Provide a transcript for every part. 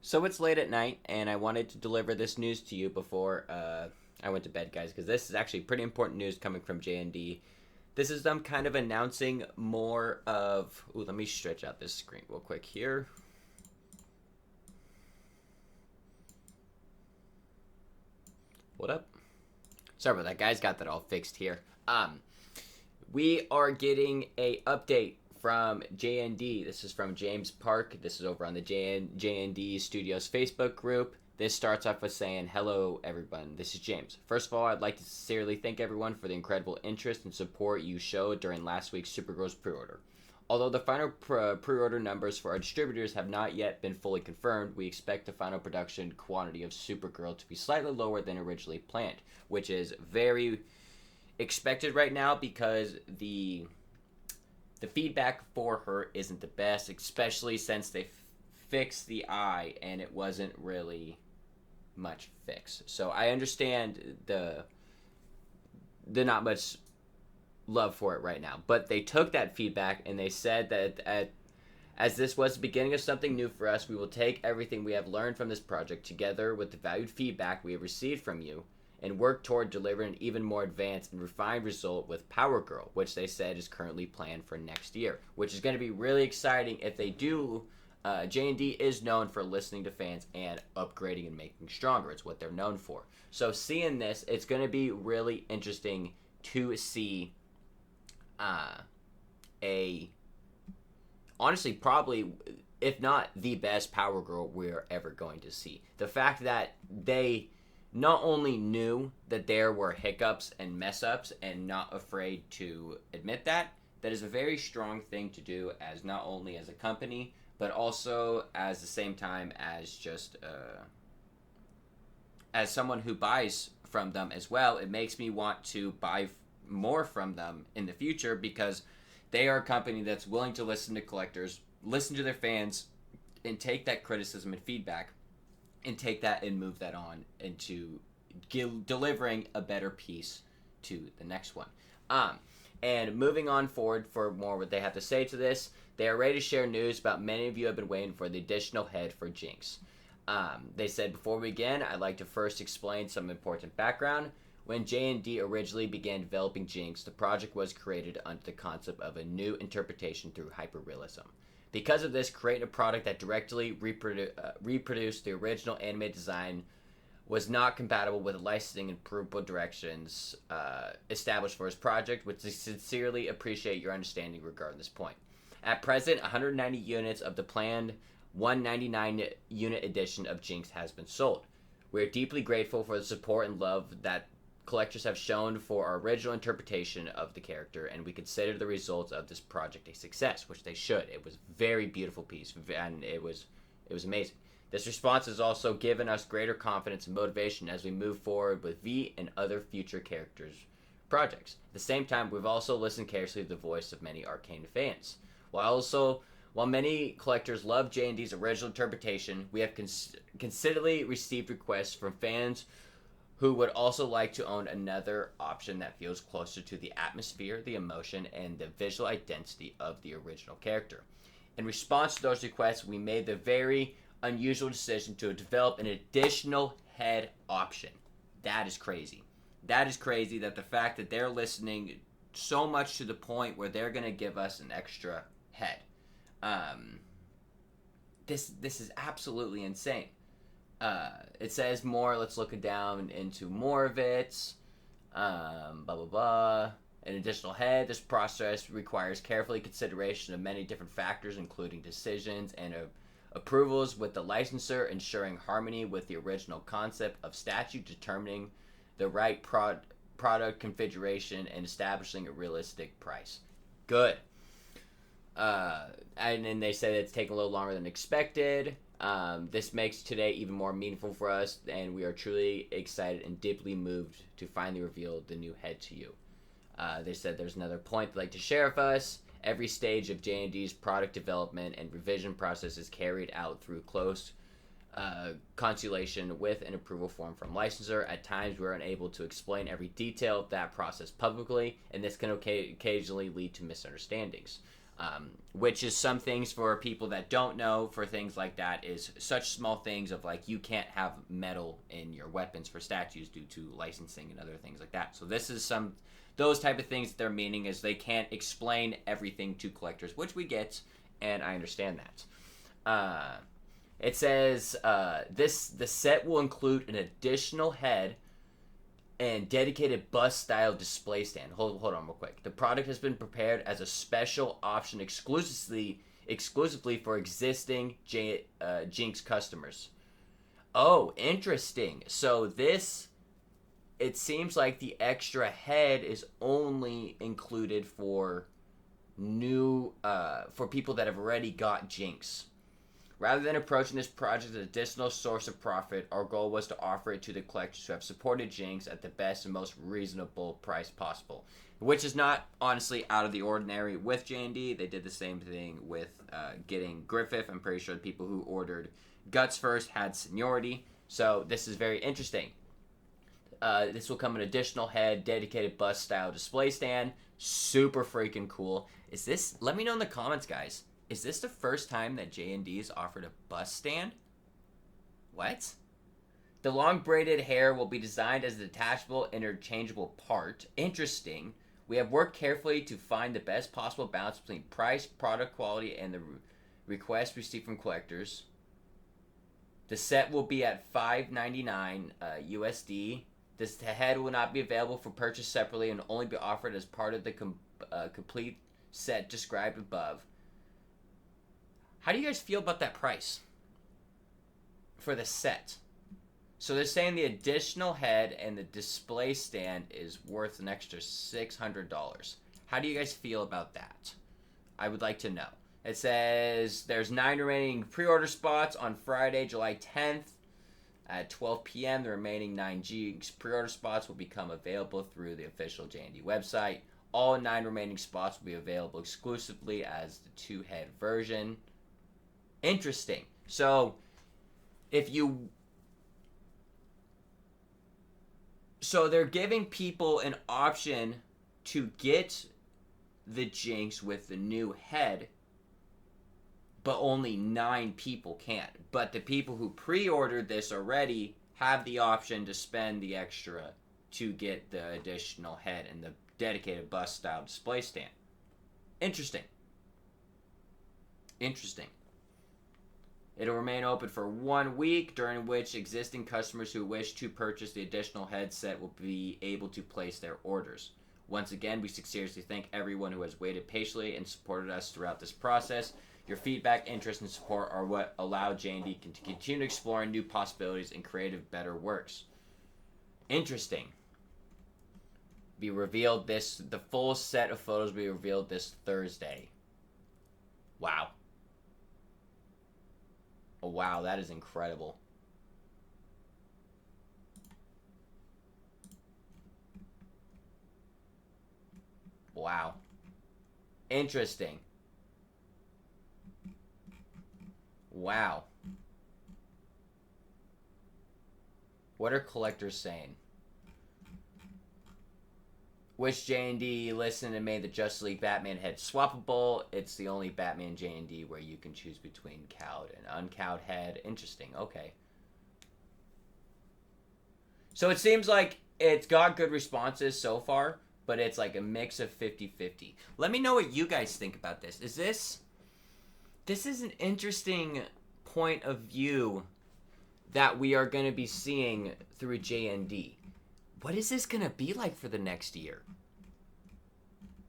So it's late at night, and I wanted to deliver this news to you before I went to bed, guys, because this is actually pretty important news coming from JND. This is them kind of announcing more of. Ooh, let me stretch out this screen real quick here. What up? Sorry about that, guys. Got that all fixed here. We are getting a update from JND. This is from James Park. This is over on the JND Studios Facebook group. This starts off with saying, "Hello, everyone. This is James. First of all, I'd like to sincerely thank everyone for the incredible interest and support you showed during last week's Supergirl's pre-order. Although the final pre-order numbers for our distributors have not yet been fully confirmed, we expect the final production quantity of Supergirl to be slightly lower than originally planned," which is very expected right now because the feedback for her isn't the best, especially since they fixed the eye and it wasn't really much fix. So I understand the not much love for it right now, but they took that feedback and they said that as this was the beginning of something new for us, we will take everything we have learned from this project together with the valued feedback we have received from you and work toward delivering an even more advanced and refined result with Power Girl, which they said is currently planned for next year, which is going to be really exciting if they do. J&D is known for listening to fans and upgrading and making stronger. It's what they're known for. So seeing this, it's going to be really interesting to see honestly, probably, if not the best Power Girl we're ever going to see. The fact that they not only knew that there were hiccups and mess ups and not afraid to admit that is a very strong thing to do, as not only as a company but also as the same time as just as someone who buys from them as well. It makes me want to buy more from them in the future because they are a company that's willing to listen to collectors, listen to their fans, and take that criticism and feedback and take that and move that on into delivering a better piece to the next one. And moving on forward for more what they have to say to this, they are ready to share news about many of you have been waiting for, the additional head for Jinx. They said, "Before we begin, I'd like to first explain some important background. When J&D originally began developing Jinx, the project was created under the concept of a new interpretation through hyperrealism. Because of this, creating a product that directly reproduced the original anime design was not compatible with the licensing and approval directions established for his project, which I sincerely appreciate your understanding regarding this point. At present, 190 units of the planned 199 unit edition of Jinx has been sold. We are deeply grateful for the support and love that collectors have shown for our original interpretation of the character, and we consider the results of this project a success," which they should. It was a very beautiful piece, and it was amazing. "This response has also given us greater confidence and motivation as we move forward with V and other future characters' projects. At the same time, we've also listened carefully to the voice of many Arcane fans. While many collectors love J&D's original interpretation, we have consistently received requests from fans who would also like to own another option that feels closer to the atmosphere, the emotion, and the visual identity of the original character. In response to those requests, we made the very unusual decision to develop an additional head option." That is crazy. That is crazy, that the fact that they're listening so much to the point where they're going to give us an extra head. This is absolutely insane. It says more. Let's look down into more of it. Blah, blah, blah. An additional head. This process requires carefully consideration of many different factors, including decisions and approvals with the licensor, ensuring harmony with the original concept of statute, determining the right product configuration, and establishing a realistic price. Good. And then they said it's taking a little longer than expected. This makes today even more meaningful for us, and we are truly excited and deeply moved to finally reveal the new head to you. They said there's another point they'd like to share with us. Every stage of J&D's product development and revision process is carried out through close consultation with an approval form from licensor. At times, we're unable to explain every detail of that process publicly, and this can occasionally lead to misunderstandings. Which is some things for people that don't know, for things like that, is such small things of like you can't have metal in your weapons for statues due to licensing and other things like that. So this is those type of things that they're meaning is they can't explain everything to collectors, which we get, and I understand that. It says the set will include an additional head and dedicated bus-style display stand. Hold on real quick. The product has been prepared as a special option exclusively for existing Jinx customers. Oh, interesting. So this, it seems like the extra head is only included for new, for people that have already got Jinx. Rather than approaching this project as an additional source of profit, our goal was to offer it to the collectors who have supported Jinx at the best and most reasonable price possible. Which is not, honestly, out of the ordinary with JND. They did the same thing with getting Griffith. I'm pretty sure the people who ordered Guts first had seniority. So this is very interesting. This will come an additional head, dedicated bus-style display stand. Super freaking cool. Is this... Let me know in the comments, guys. Is this the first time that JND has offered a bus stand? What? The long braided hair will be designed as a detachable, interchangeable part. Interesting. We have worked carefully to find the best possible balance between price, product quality, and the requests received from collectors. The set will be at $5.99 USD. This head will not be available for purchase separately and only be offered as part of the complete set described above. How do you guys feel about that price for the set? So they're saying the additional head and the display stand is worth an extra $600. How do you guys feel about that? I would like to know. It says there's 9 remaining pre-order spots on Friday, July 10th at 12 p.m. The remaining 9 Jinx pre-order spots will become available through the official JND website. All 9 remaining spots will be available exclusively as the 2-head version. Interesting. So, So they're giving people an option to get the Jinx with the new head, but only 9 people can. But the people who pre-ordered this already have the option to spend the extra to get the additional head and the dedicated bus-style display stand. Interesting. Interesting. It'll remain open for 1 week, during which existing customers who wish to purchase the additional headset will be able to place their orders. Once again, we sincerely thank everyone who has waited patiently and supported us throughout this process. Your feedback, interest, and support are what allow JND to continue exploring new possibilities and creative, better works. Interesting. The full set of photos will be revealed this Thursday. Wow. Oh, wow, that is incredible. Wow. Interesting. Wow. What are collectors saying? Which JND listened and made the Justice League Batman head swappable? It's the only Batman JND where you can choose between cowed and uncowed head. Interesting. Okay. So it seems like it's got good responses so far, but it's like a mix of 50-50. Let me know what you guys think about this. This is an interesting point of view that we are going to be seeing through JND. What is this going to be like for the next year?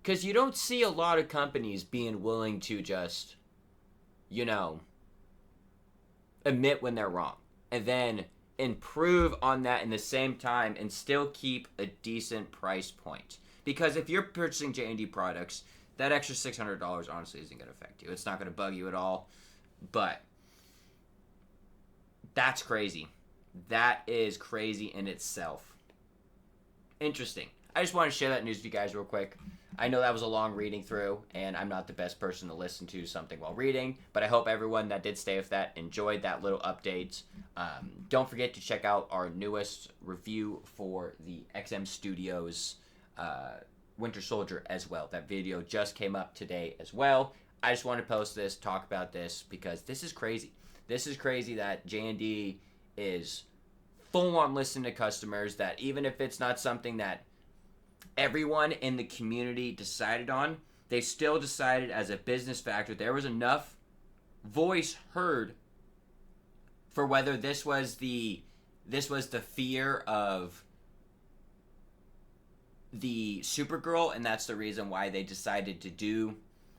Because you don't see a lot of companies being willing to just, admit when they're wrong. And then improve on that in the same time and still keep a decent price point. Because if you're purchasing JND products, that extra $600 honestly isn't going to affect you. It's not going to bug you at all. But that's crazy. That is crazy in itself. Interesting. I just want to share that news with you guys real quick. I know that was a long reading through, and I'm not the best person to listen to something while reading, but I hope everyone that did stay with that enjoyed that little update. Don't forget to check out our newest review for the XM Studios Winter Soldier as well. That video just came up today as well. I just want to post this, talk about this, because this is crazy. This is crazy that JND is full on listening to customers, that even if it's not something that everyone in the community decided on, they still decided as a business factor there was enough voice heard for whether this was the fear of the Supergirl, and that's the reason why they decided to do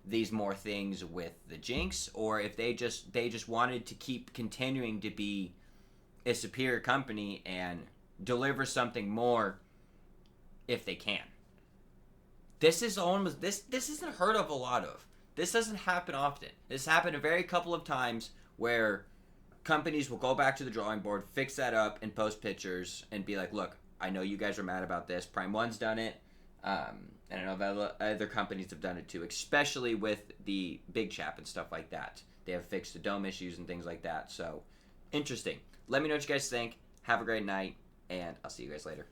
these more things with the Jinx, or if they just wanted to keep continuing to be a superior company and deliver something more if they can. This is almost this isn't heard of a lot of. This doesn't happen often. This happened a very couple of times where companies will go back to the drawing board, fix that up, and post pictures and be like, look, I know you guys are mad about this. Prime One's done it. And I know other companies have done it too, especially with the Big Chap and stuff like that. They have fixed the dome issues and things like that. So, interesting. Let me know what you guys think. Have a great night, and I'll see you guys later.